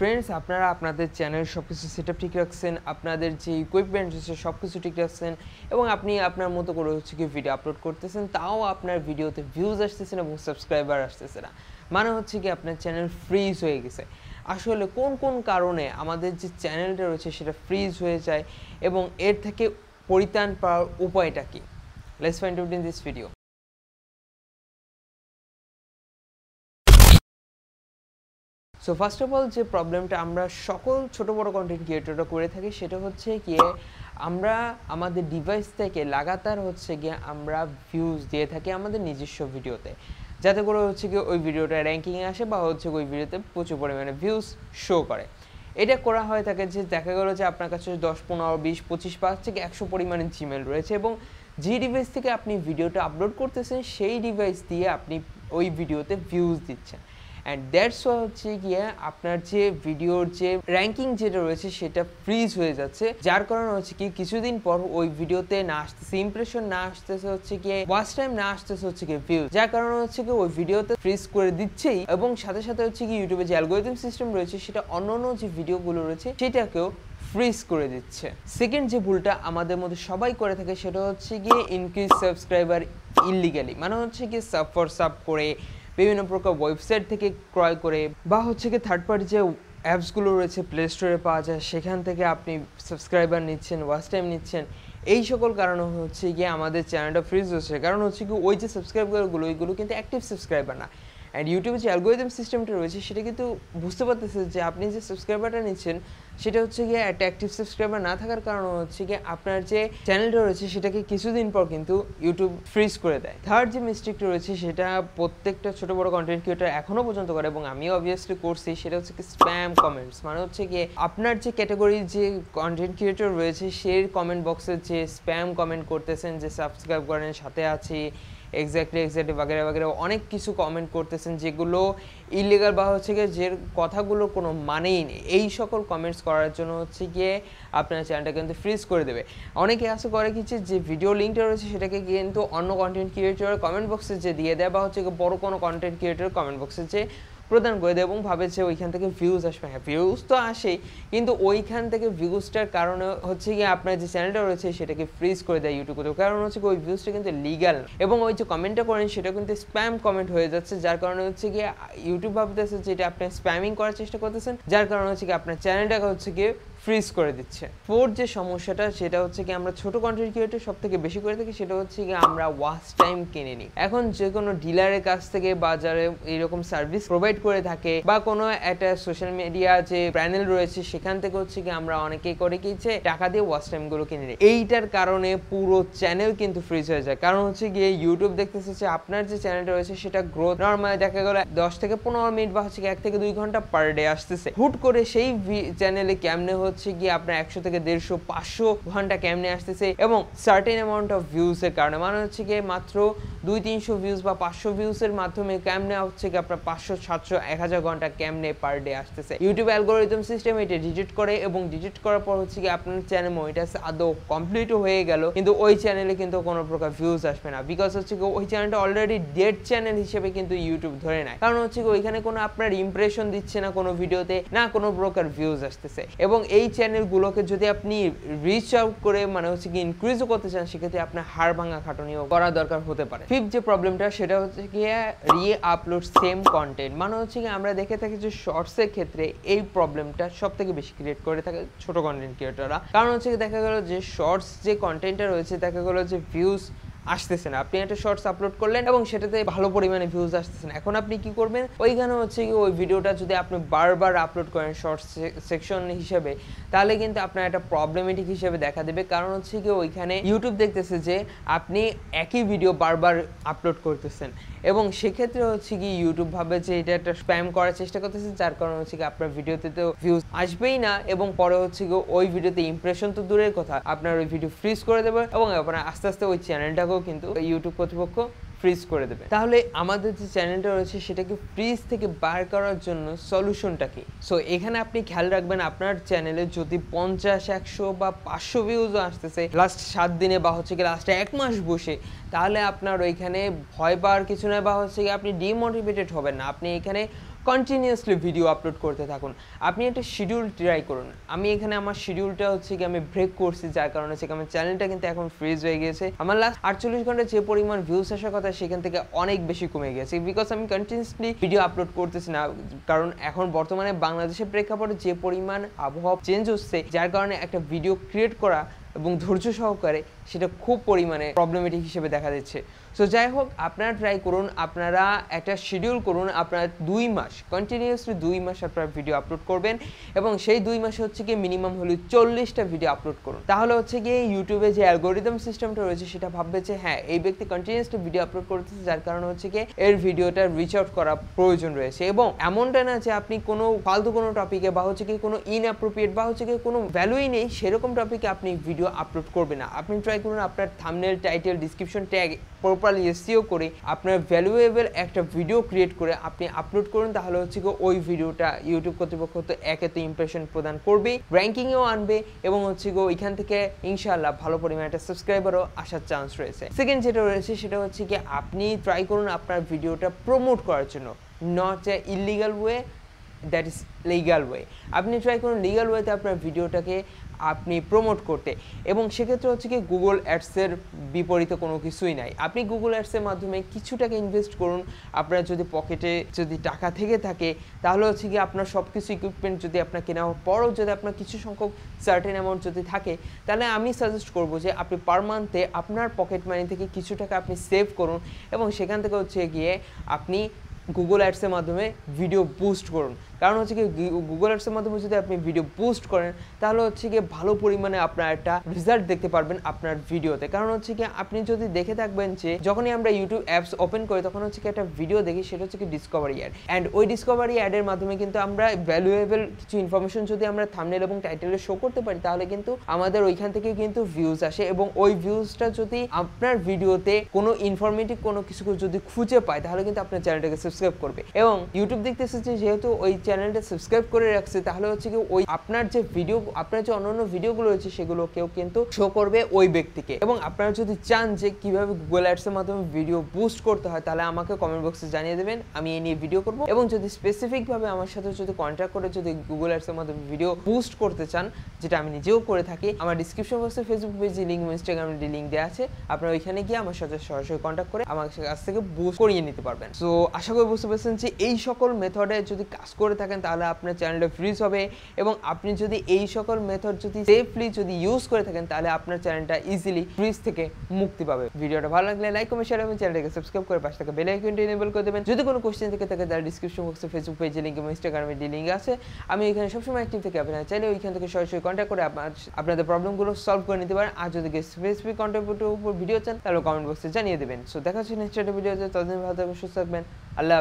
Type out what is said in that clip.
Friends, আপনারা আপনাদের channel সবকিছু সেটআপ ঠিক রাখছেন, আপনাদের যে ইকুইপমেন্ট আছে সবকিছু ঠিক রাখছেন এবং আপনি আপনার মতো করে হচ্ছে কি ভিডিও আপলোড করতেছেন, তাও আপনার ভিডিওতে ভিউজ আসতেছে না এবং সাবস্ক্রাইবার আসতেছে না। মানে হচ্ছে কি আপনার চ্যানেল ফ্রিজ হয়ে গেছে। আসলে কোন কোন কারণে আমাদের যে চ্যানেলটা রয়েছে সেটা ফ্রিজ হয়ে যায় এবং এর থেকে পরিত্রাণ পাওয়ার উপায়টা কি? Let's find out in this video. So first of all যে প্রবলেমটা আমরা সকল ছোট বড় কন্টেন্ট ক্রিয়েটররা করে থাকি সেটা হচ্ছে গিয়ে আমরা আমাদের ডিভাইস থেকে লাগাতার হচ্ছে গিয়ে আমরা ভিউজ দিয়ে থাকি আমাদের নিজস্ব ভিডিওতে, যাতে করে হচ্ছে গিয়ে ওই ভিডিওটা র্যাঙ্কিংয়ে আসে বা হচ্ছে ওই ভিডিওতে প্রচুর পরিমাণে ভিউজ শো করে। এটা করা হয়ে থাকে যে দেখা গেলো যে আপনার কাছে 10, 15, 20, 25, 5 থেকে 100 পরিমাণে জিমেল রয়েছে এবং যে ডিভাইস থেকে আপনি ভিডিওটা আপলোড করতেছেন সেই ডিভাইস দিয়ে আপনি ওই ভিডিওতে ভিউজ দিচ্ছেন। অ্যান্ড দ্যাটস হচ্ছে গিয়ে আপনার যে ভিডিওর যে র্যাঙ্কিং যেটা রয়েছে সেটা ফ্রিজ হয়ে যাচ্ছে, যার কারণে হচ্ছে কি কিছুদিন পর ওই ভিডিওতে না আসতেছে ইমপ্রেশন, না আসতেছে হচ্ছে গিয়ে ওয়াচ টাইম, না আসতেছে হচ্ছে গিয়ে ভিউজ, যার কারণে হচ্ছে কি ওই ভিডিওতে ফ্রিজ করে দিচ্ছেই এবং সাথে সাথে হচ্ছে কি ইউটিউবে যে অ্যালগরিদম সিস্টেম রয়েছে সেটা অন্যান্য যে ভিডিওগুলো রয়েছে সেটাকেও ফ্রিজ করে দিচ্ছে। সেকেন্ড যে ভুলটা আমাদের মধ্যে সবাই করে থাকে সেটা হচ্ছে গিয়ে ইনক্রিজ সাবস্ক্রাইবার ইললিগালি, মানে হচ্ছে গিয়ে সাব ফর সাব করে বিভিন্ন প্রকার ওয়েবসাইট থেকে ক্রয় করে বা হচ্ছে কি থার্ড পার্টি যে অ্যাপসগুলো রয়েছে প্লে স্টোরে পাওয়া যায় সেখান থেকে আপনি সাবস্ক্রাইবার নিচ্ছেন, ওয়াচ টাইম নিচ্ছেন। এই সকল কারণে হচ্ছে গিয়ে আমাদের চ্যানেলটা ফ্রিজ হচ্ছে, কারণ হচ্ছে কি ওই যে সাবস্ক্রাইবারগুলো ওইগুলো কিন্তু অ্যাক্টিভ সাবস্ক্রাইবার না। অ্যান্ড ইউটিউবে যে অ্যালগরিদম সিস্টেমটা রয়েছে সেটা কিন্তু বুঝতে পারতেছে যে আপনি যে সাবস্ক্রাইবারটা নিচ্ছেন সেটা হচ্ছে গিয়ে একটা অ্যাক্টিভ সাবস্ক্রাইবার না থাকার কারণে হচ্ছে গিয়ে আপনার যে চ্যানেলটা রয়েছে সেটাকে কিছুদিন পর কিন্তু ইউটিউব ফ্রিজ করে দেয়। থার্ড যে মিস্টেকটা রয়েছে সেটা প্রত্যেকটা ছোট বড় কন্টেন্ট ক্রিয়েটর এখনও পর্যন্ত করে এবং আমিও অবভিয়াসলি করছি, সেটা হচ্ছে কি স্প্যাম কমেন্টস। মানে হচ্ছে গিয়ে আপনার যে ক্যাটাগরির যে কন্টেন্ট ক্রিয়েটর রয়েছে সেই কমেন্ট বক্সে যে স্প্যাম কমেন্ট করতেছেন, যে সাবস্ক্রাইব করেন, সাথে আছি, এক্স্যাক্টলি বাগেরা বাগেরা অনেক কিছু কমেন্ট করতেছেন যেগুলো ইলিগাল বা হচ্ছে গিয়ে যে কথাগুলোর কোনো মানেই নেই। এই সকল কমেন্টস করার জন্য হচ্ছে গিয়ে আপনার চ্যানেলটা কিন্তু ফ্রিজ করে দেবে। অনেকে আছে করে কি যে ভিডিও লিঙ্কটা রয়েছে সেটাকে কিন্তু অন্য কন্টেন্ট ক্রিয়েটরের কমেন্ট বক্সে যে দিয়ে দেয় বা হচ্ছে বড় কোনো কন্টেন্ট ক্রিয়েটরের কমেন্ট বক্সে যে প্রদান করে দেয় এবং ভাবে যে ওইখান থেকে ভিউজ আসবে। হ্যাঁ, ভিউজ তো আসেই, কিন্তু ওইখান থেকে ভিউজটার কারণে হচ্ছে গিয়ে আপনার যে চ্যানেলটা রয়েছে সেটাকে ফ্রিজ করে দেয় ইউটিউব। কারণ হচ্ছে ওই ভিউজটা কিন্তু লিগাল এবং ওই যে কমেন্টটা করেন সেটা কিন্তু স্প্যাম কমেন্ট হয়ে যাচ্ছে, যার কারণে হচ্ছে গিয়ে ইউটিউব ভাবতেছে যে এটা আপনি স্প্যামিং করার চেষ্টা করতেছেন, যার কারণে হচ্ছে কি আপনার চ্যানেলটাকে হচ্ছে গিয়ে ফ্রিজ করে দিচ্ছে। ফোর্থ যে সমস্যাটা সেটা হচ্ছে কি আমরা ছোট কন্টেন্ট ক্রিয়েটর সব থেকে বেশি করে থাকি সেটা হচ্ছে কি আমরা ওয়াচ টাইম কিনে নিই। এখন যে কোনো ডিলারের কাছ থেকে বাজারে এরকম সার্ভিস প্রোভাইড করে থাকে বা কোনো একটা সোশ্যাল মিডিয়া যে প্যানেল রয়েছে সেখান থেকে হচ্ছে কি আমরা অনেকেই করে কি যে টাকা দিয়ে ওয়াচ টাইম গুলো কিনে নিই। এইটার কারণে পুরো চ্যানেল কিন্তু ফ্রিজ হয়ে যায়, কারণ হচ্ছে গিয়ে ইউটিউব দেখতেছে যে আপনার যে চ্যানেলটা রয়েছে সেটা গ্রোথ নর্মালি দেখা গেল 10 থেকে 15 মিনিট বা হচ্ছে 1 থেকে 2 ঘন্টা পার ডে আসতেছে। হুট করে সেই চ্যানেলে কেমনে হচ্ছে গিয়ে আপনার 100 থেকে 150, 500 ঘন্টা কেমনে আসতেছে এবং সার্টেন অ্যামাউন্ট অফ ভিউজ এর কারণে, মানে হচ্ছে গিয়ে মাত্র 200-300 ভিউজ বা 500 ভিউজ এর মাধ্যমে কেমনে হচ্ছে গিয়ে আপনার 500, 700, 1000 ঘন্টা কেমনে পার ডে আসতেছে। ইউটিউব অ্যালগরিদম সিস্টেম এটা ডিটেক্ট করে এবং ডিটেক্ট করার পর হচ্ছে গিয়ে আপনার চ্যানেল মনিটাইজ আদৌ কমপ্লিট হয়ে গেল, কিন্তু ওই চ্যানেলে কিন্তু কোনো প্রকার ভিউজ আসবে না, বিকজ হচ্ছে গিয়ে ওই চ্যানেলটা অলরেডি ডেড চ্যানেল হিসেবে কিন্তু ইউটিউব ধরে নেয়। কারণ হচ্ছে গিয়ে ওইখানে কোনো আপনার ইমপ্রেশন দিচ্ছে না কোনো ভিডিওতে, না কোনো প্রকার ভিউজ আসতেছে। এবং এই চ্যানেলগুলোকে যদি আপনি রিচ আউট করে মানে হচ্ছে কি ইনক্রিজও করতে চান সেক্ষেত্রে আপনার হাড় ভাঙা খাটুনিও করা দরকার হতে পারে। ফিফথ যে প্রবলেমটা সেটা হচ্ছে গিয়ে রি আপলোড সেম কন্টেন্ট, মানে হচ্ছে কি আমরা দেখে থাকি যে শর্টসের ক্ষেত্রে এই প্রবলেমটা সব থেকে বেশি ক্রিয়েট করে থাকে ছোট কন্টেন্ট ক্রিয়েটররা। কারণ হচ্ছে দেখা গেল যে শর্টস যে কন্টেন্টটা রয়েছে দেখা গেল যে ভিউজ আসতেছে না, আপনি একটা শর্টস আপলোড করলেন এবং সেটাতে ভালো পরিমাণে ভিউজ আসতেছে না। এখন আপনি কি করবেন, ওইখানে হচ্ছে কি ওই ভিডিওটা যদি আপনি বারবার আপলোড করেন শর্টস সেকশন হিসেবে তাহলে কিন্তু আপনার একটা প্রবলেমেটিক হিসেবে দেখা দেবে, কারণ হচ্ছে কি ওইখানে ইউটিউব দেখতেছে যে আপনি একই ভিডিও বারবার আপলোড করতেছেন এবং সেক্ষেত্রে হচ্ছে কি ইউটিউব ভাবে যে এটা একটা স্প্যাম করার চেষ্টা করতেছে, যার কারণে হচ্ছে কি আপনার ভিডিওতে তো ভিউজ আসবেই না এবং পরে হচ্ছে কি ওই ভিডিওতে ইমপ্রেশন তো দূরের কথা আপনার ওই ভিডিও ফ্রিজ করে দেবে এবং আপনার আস্তে আস্তে ওই চ্যানেলটাকেও কিন্তু ইউটিউব কর্তৃপক্ষ ফ্রিজ করে দেবে। তাহলে আমাদের যে চ্যানেলটা রয়েছে সেটাকে ফ্রিজ থেকে বার করার জন্য সলিউশনটা কি? সো এখানে আপনি খেয়াল রাখবেন আপনার চ্যানেলে যদি 50, 100 বা 500 ভিউজও আসতেছে লাস্ট 7 দিনে বা হচ্ছে কি লাস্ট 1 মাস বসে, তাহলে আপনার ওইখানে ভয় পাওয়ার কিছু নয় বা হচ্ছে কি আপনি ডিমোটিভেটেড হবেন না। আপনি এখানে কন্টিনিউয়াসলি ভিডিও আপলোড করতে থাকুন। আপনি একটা শিডিউল ট্রাই করুন। আমি এখানে আমার শিডিউলটা হচ্ছে কি আমি ব্রেক করছি, যার কারণে হচ্ছে আমার চ্যানেলটা কিন্তু এখন ফ্রিজ হয়ে গিয়েছে। আমার লাস্ট 48 ঘন্টায় যে পরিমাণ ভিউজ আসার কথা সেখান থেকে অনেক বেশি কমে গেছে, বিকজ আমি কন্টিনিউয়াসলি ভিডিও আপলোড করতেছি না। কারণ এখন বর্তমানে বাংলাদেশের প্রেক্ষাপটে যে পরিমাণ আবহাওয়া চেঞ্জ হচ্ছে, যার কারণে একটা ভিডিও ক্রিয়েট করা এবং ধৈর্য সহকারে সেটা খুব পরিমাণে প্রবলেমেটিক হিসেবে দেখা দিচ্ছে। সো যাই হোক, আপনারা ট্রাই করুন, আপনারা একটা শিডিউল করুন, আপনারা 2 মাস কন্টিনিউয়াসলি 2 মাস আপনারা ভিডিও আপলোড করবেন এবং সেই 2 মাসে হচ্ছে গিয়ে মিনিমাম হলে 40টা ভিডিও আপলোড করুন। তাহলে হচ্ছে গিয়ে ইউটিউবে যে অ্যালগোরিদম সিস্টেমটা রয়েছে সেটা ভাববে যে হ্যাঁ, এই ব্যক্তি কন্টিনিউয়াসলি ভিডিও আপলোড করতেছে, যার কারণে হচ্ছে গিয়ে এর ভিডিওটা রিচ আউট করা প্রয়োজন রয়েছে। এবং এমনটা না যে আপনি কোনো ফালতু কোনো টপিকে বা হচ্ছে গিয়ে কোনো ইনঅ্যাপ্রোপ্রিয়েট বা হচ্ছে গিয়ে কোনো ভ্যালুই নেই সেরকম টপিকে আপনি ভিডিও আপলোড করবেন না। আপনি ট্রাই করুন আপনার thumbnail, title, description tag properly SEO করে আপনার ভ্যালুয়েবল একটা ভিডিও ক্রিয়েট করে আপনি আপলোড করুন। তাহলে হচ্ছে কি ওই ভিডিওটা ইউটিউব কর্তৃপক্ষ তো একে তো ইমপ্রেশন প্রদান করবেই, র্যাঙ্কিংয়েও আনবে এবং হচ্ছে গো ওইখান থেকে ইনশাআল্লাহ ভালো পরিমাণে একটা সাবস্ক্রাইবারও আসার চান্স রয়েছে। সেকেন্ড যেটা রয়েছে সেটা হচ্ছে কি আপনি ট্রাই করুন আপনার ভিডিওটা প্রমোট করার জন্য, not a illegal way, that is legal way. আপনি ট্রাই করুন লিগাল ওয়েতে আপনার ভিডিওটাকে আপনি প্রমোট করতে, এবং সেক্ষেত্রে হচ্ছে কি গুগল অ্যাডসের বিপরীতে কোনো কিছুই নাই। আপনি গুগল অ্যাডসের মাধ্যমে কিছু টাকা ইনভেস্ট করুন, আপনার যদি পকেটে যদি টাকা থেকে থাকে তাহলে হচ্ছে কি আপনার সব কিছু ইকুইপমেন্ট যদি আপনার কেনা পরও যদি আপনার কিছু সংখ্যক সার্টেন অ্যামাউন্ট যদি থাকে, তাহলে আমি সাজেস্ট করবো যে আপনি পার মান্থে আপনার পকেট মানি থেকে কিছু টাকা আপনি সেভ করুন এবং সেখান থেকে হচ্ছে গিয়ে আপনি গুগল অ্যাডসের মাধ্যমে ভিডিও বুস্ট করুন। কারণ হচ্ছে কি গুগল অ্যাডসের মাধ্যমে যদি আপনি ভিডিও বুস্ট করেন তাহলে হচ্ছে গিয়ে ভালো পরিমাণে আপনার একটা রেজাল্ট দেখতে পারবেন আপনার ভিডিওতে। কারণ হচ্ছে কি আপনি যদি দেখে থাকবেন যে যখনই আমরা ইউটিউব অ্যাপস ওপেন করি তখন হচ্ছে কি একটা ভিডিও দেখি, সেটা হচ্ছে কি ডিসকভারি অ্যাড, অ্যান্ড ওই ডিসকভারি অ্যাডের মাধ্যমে কিন্তু আমরা ভ্যালুয়েবল কিছু ইনফরমেশন যদি আমরা থাম্বনেল এবং টাইটেলে শো করতে পারি তাহলে কিন্তু আমাদের ওইখান থেকে কিন্তু ভিউজ আসে, এবং ওই ভিউজটা যদি আপনার ভিডিওতে কোনো ইনফরমেটিভ কোনো কিছু যদি খুঁজে পায় তাহলে কিন্তু আপনার চ্যানেলটাকে সাবস্ক্রাইব করবে। এবং ইউটিউব দেখতেছে যে যেহেতু ওই চ্যানেলটা সাবস্ক্রাইব করে রাখছে তাহলে হচ্ছে কি ওই আপনার যে ভিডিও, আপনার যে অন্যান্য ভিডিওগুলো রয়েছে সেগুলো কেউ কিন্তু শো করবে ওই ব্যক্তিকে। এবং আপনারা যদি চান যে কিভাবে গুগল অ্যাডস এর মাধ্যমে ভিডিও বুস্ট করতে হয় তাহলে আমাকে কমেন্ট বক্সে জানিয়ে দেবেন, আমি এই নিয়ে ভিডিও করব। এবং যদি স্পেসিফিক ভাবে আমার সাথে যদি কন্ট্যাক্ট করে যদি গুগল অ্যাডস এর মাধ্যমে ভিডিও বুস্ট করতে চান, যেটা আমি নিজেও করে থাকি, আমার ডিসক্রিপশন বক্সে ফেসবুক পেজে লিংক, ইনস্টাগ্রামে লিংক দেওয়া আছে, আপনারা ওইখানে গিয়ে আমার সাথে সরাসরি কন্ট্যাক্ট করে আমার কাছ থেকে বুস্ট করিয়ে নিতে পারবেন। সো আশা করি বুঝতে পেরেছেন যে এই সকল মেথডে যদি কাজ করে থাকেন তাহলে আপনার চ্যানেলটা ফ্রিজ হবে, এবং আপনি যদি এই সকল মেথড যদি সেফলি যদি ইউজ করে থাকেন তাহলে আপনার চ্যানেলটা ইজিলি ফ্রিজ থেকে মুক্তি পাবে। ভিডিওটা ভালো লাগলে লাইক, কমেন্ট, শেয়ার এবং চ্যানেলটাকে সাবস্ক্রাইব করে পাশে থাকা বেল আইকনটি এনেবল করে দেবেন। যদি কোনো কোশ্চেন থেকে থাকে তাহলে ডিসক্রিপশন বক্সে ফেসবুক পেজে লিংক এবং ইনস্টাগ্রামে লিংক আছে, আমি এখানে সবসময় অ্যাক্টিভ থেকে আপনারা চাইলে ওইখান থেকে সরাসরি কন্ট্যাক্ট করে আপনাদের প্রবলেমগুলো সলভ করে নিতে পারেন। আর যদি স্পেসিফিক কন্টেন্টের উপর ভিডিও চান তাহলে কমেন্ট বক্সে জানিয়ে দেবেন। সো দেখা হচ্ছে নেক্সট একটা ভিডিওতে, ততদিন ভালো থাকবেন, সুস্থ থাকবেন, আল্লাহ হাফেজ।